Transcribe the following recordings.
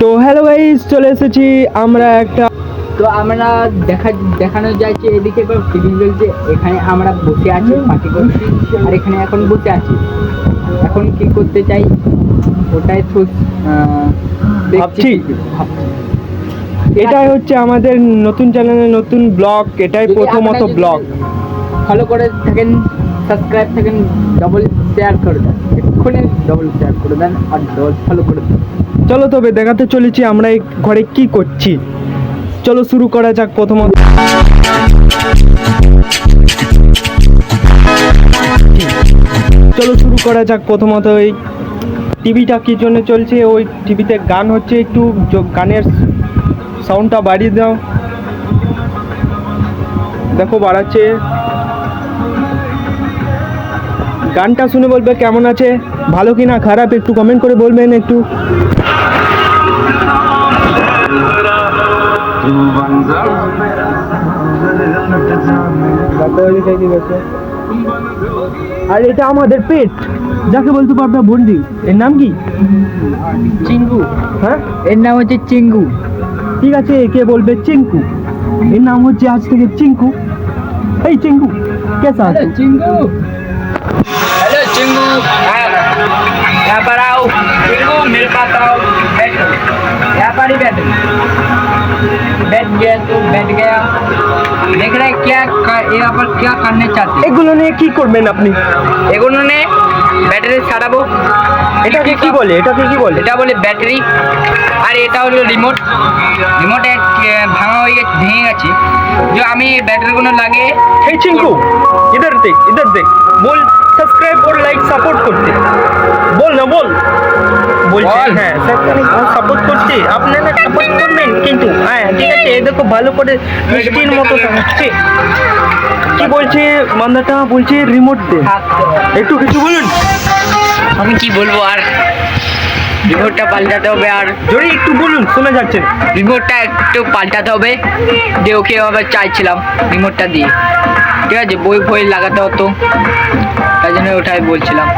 তো hello guys, চলে এসেছি আমরা একটা দেখানো যাচ্ছে এদিকে টিভি চলছে, এখানে আমরা বসে আছি পার্টি করছি, আর এখানে এখন বসে আছি। এখন কি করতে চাই ওটাই তো ভাবছি। এটাই হচ্ছে আমাদের নতুন চ্যানেলের নতুন ব্লগ, এটাই প্রথমত ব্লগ। ফলো করে থাকেন, সাবস্ক্রাইব থাকেন, ডবল শেয়ার করে দেন, এক্ষুনি ডবল শেয়ার করে দেন আর ডবল ফলো করে দেন। চলো তবে দেখাতে চলেছি আমরা এই ঘরে কি করছি। চলো শুরু করা যাক। প্রথমত এই টিভিটা কি জন্য চলছে, ওই টিভিতে গান হচ্ছে, একটু গানের সাউন্ডটা বাড়িয়ে দাও। দেখো বাড়াচ্ছে, গানটা শুনে বলবে কেমন আছে, ভালো কি না খারাপ একটু কমেন্ট করে বলবেন একটু। আর এটা আমাদের পেট, যাকে বলতে পারবে বন্ডি। এর নাম কি? চিঙ্গু। হ্যাঁ, এর নাম হচ্ছে চিঙ্গু। ঠিক আছে, একে বলবে চিঙ্কু। এর নাম হচ্ছে আজ থেকে চিঙ্কু। এই চিঙ্কু, कैसा है? चिंगू, हेलो चिंगू, यहाँ पर आओ चिंगू, मेरे पास आओ, बैठो यहाँ पर ही बैठो। बैठ गया तो बैठ गया। देख रहे क्या यहाँ पर क्या करने चाहते हैं? এগুলো নিয়ে কি করবেন আপনি? এগুলো নিয়ে ব্যাটারি ছাড়াবো। এটাকে কি বলে? এটা বলে ব্যাটারি। আর এটা হলো রিমোট। রিমোটে ভাঙা হয়ে গেছে, ভেঙে গেছে, যে আমি ব্যাটারিগুলো লাগিয়ে। এই চিঙ্কু, इधर देख बोल सब्सक्राइब और लाइक सपोर्ट করতে বল না, বল। বলছে হ্যাঁ সাবস্ক্রাইব আর সাপোর্ট করতে আপনারা সাপোর্ট করবেন কিন্তু। হ্যাঁ ঠিক আছে, এই দেখো ভালো করে মিষ্টির মতো হচ্ছে। কি বলছে বান্দাটা? বলছে রিমোট দে। একটু কিছু বলুন। আমি কি বলবো আর, রিমোটটা পাল্টাতে হবে। আর জোরে একটু বলুন, শোনা যাচ্ছে না। রিমোটটা একটু পাল্টাতে হবে, যে ওকে আবার চাইছিলাম রিমোটটা দিয়ে। ঠিক আছে, বই লাগাতে হতো, তাই জন্য ওটাই বলছিলাম।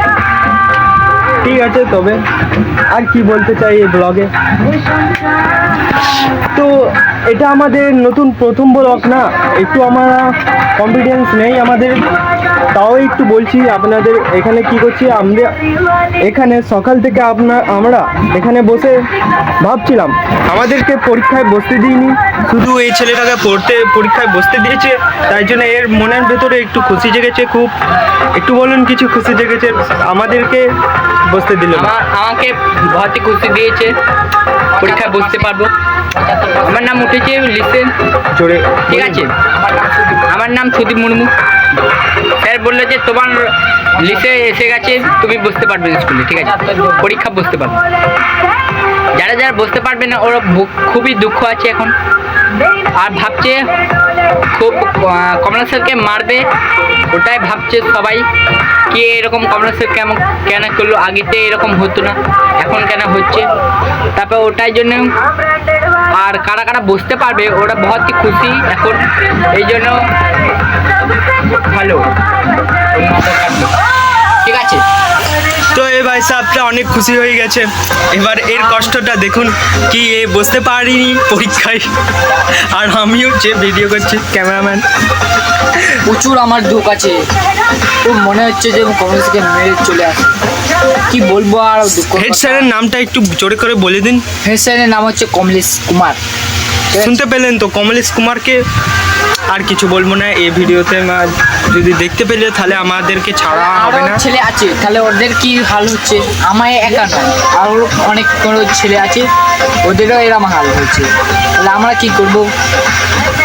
ঠিক আছে, তবে আর কি বলতে চাই এই ব্লগে? তো এটা আমাদের নতুন প্রথম ব্লগ না, একটু আমরা কনফিডেন্স নেই আমাদের, তাও একটু বলছি আপনাদের। এখানে কি করছি আমরা? এখানে সকাল থেকে আমরা এখানে বসে ভাবছিলাম, আমাদেরকে পরীক্ষায় বসতে দিইনি, শুধু এই ছেলেটাকে পরীক্ষায় বসতে দিয়েছে, তাই জন্য এর মনের ভেতরে একটু খুশি জেগেছে খুব। একটু বলুন কিছু খুশি জেগেছে, আমাদেরকে বসতে দিল না। আমাকে ভর্তি করতে দিয়েছে, পরীক্ষায় বসতে পারবো। আমার নাম উঠেছে লিসেন জোরে, ঠিক আছে। আমার নাম সুদীপ মুর্মু। স্যার বললো যে তোমার লিস্টে এসে গেছে, তুমি বসতে পারবে স্কুলে, ঠিক আছে, পরীক্ষা বসতে পারবে। যারা বসতে পারবে না ওরা খুবই দুঃখ আছে এখন, আর ভাবছে খুব কমলা স্যারকে মারবে, ওটাই ভাবছে সবাই। কি এরকম কমলা স্যার কেন করলো? আগেতে এরকম হতো না, এখন কেন হচ্ছে? তারপর ওটাই জন্য। আর কারা কারা বসতে পারবে ওরা বহুত খুশি এখন, এই জন্য ভালো, ঠিক আছে। তো এই ভাই সাহেবটা অনেক খুশি হয়ে গেছে। এবার এর কষ্টটা দেখুন, কি এ বসতে পারিনি পরীক্ষায়, আর আমিও যে ভিডিও করছি ক্যামেরাম্যান। প্রচুর আমার দুঃখ আছে, খুব মনে হচ্ছে যে কমলেশ থেকে মেরে চলে আসে। কি বলবো আর দুঃখ। হেড স্যারের নামটা একটু জোরে করে বলে দিন। হেড স্যারের নাম হচ্ছে কমলেশ কুমার। শুনতে পেলেন তো, কমলেশ কুমারকে। আর কিছু বলবো না এই ভিডিওতে। যদি দেখতে পেলে তাহলে আমাদেরকে ছাড়া হবে না। ছেলে আছে, তাহলে ওদের কি হাল হচ্ছে? আমায় একা নয়, আরও অনেক কোনো ছেলে আছে, ওদেরও এরম হাল হচ্ছে, তাহলে আমরা কি করব?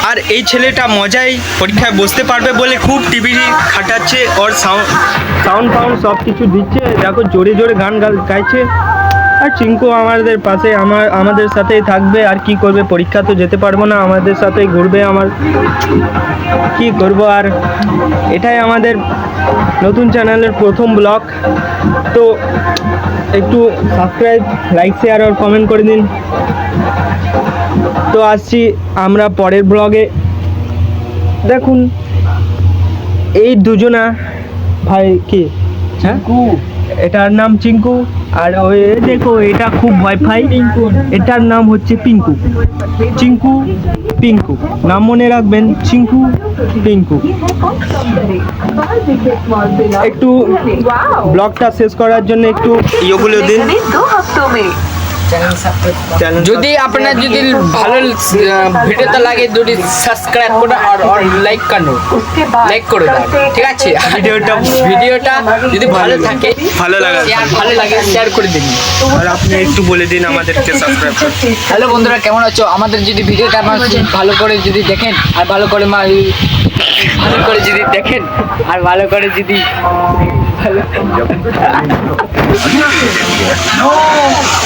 আর এই ছেলেটা মজায় পরীক্ষায় বসতে পারবে বলে খুব টিভি খাটাচ্ছে, ওর সাউন্ড সব কিছু দিচ্ছে। দেখো জোরে জোরে গান গাইছে। আর চিঙ্কু আমাদের পাশে, আমাদের সাথেই থাকবে। আর কি করবে, পরীক্ষা তো যেতে পারবো না, আমাদের সাথেই ঘুরবে। আমার কি করব আর। এটাই আমাদের নতুন চ্যানেলের প্রথম ব্লগ। তো একটু সাবস্ক্রাইব, লাইক, শেয়ার আর কমেন্ট করে দিন। তো আসছি আমরা পরের ব্লগে। দেখুন এই দুজনা ভাই, কি হ্যাঁ, এটার নাম চিঙ্কু আর ওই দেখো এটা খুব ওয়াইফাই, এটার নাম হচ্ছে পিঙ্কু, চিঙ্কু পিঙ্কু, নাম মনে রাখবেন, চিঙ্কু পিঙ্কু। একটু ব্লগটা শেষ করার জন্য একটু ইয়েগুলো দিন। যদি আপনার যদি ভালো ভিডিওটা লাগে যদি সাবস্ক্রাইব করে আর লাইক করে দাও, ঠিক আছে? ভিডিওটা যদি ভালো থাকে, ভালো লাগে শেয়ার করে দিন। আর আপনি একটু বলে দিন আমাদেরকে সাবস্ক্রাইব করতে। হ্যালো বন্ধুরা, কেমন আছো? আমাদের যদি ভিডিওটা ভালো করে যদি দেখেন আর ভালো করে যদি দেখেন আর ভালো করে যদি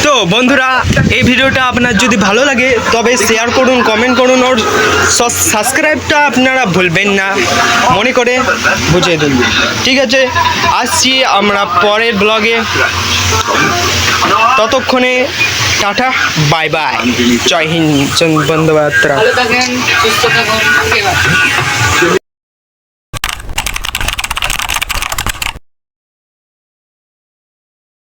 তো বন্ধুরা, এই ভিডিওটা আপনার যদি ভালো লাগে তবে শেয়ার করুন, কমেন্ট করুন, আর সাবস্ক্রাইবটা আপনারা ভুলবেন না, মনে করে বুঝিয়ে দিন। ঠিক আছে, আসছি আমরা পরের ব্লগে, ততক্ষণে টাটা, বাই বাই, জয় হিন্দ, বন্দে মাতরম। ভালো থাকেন, সুস্থ থাকুন।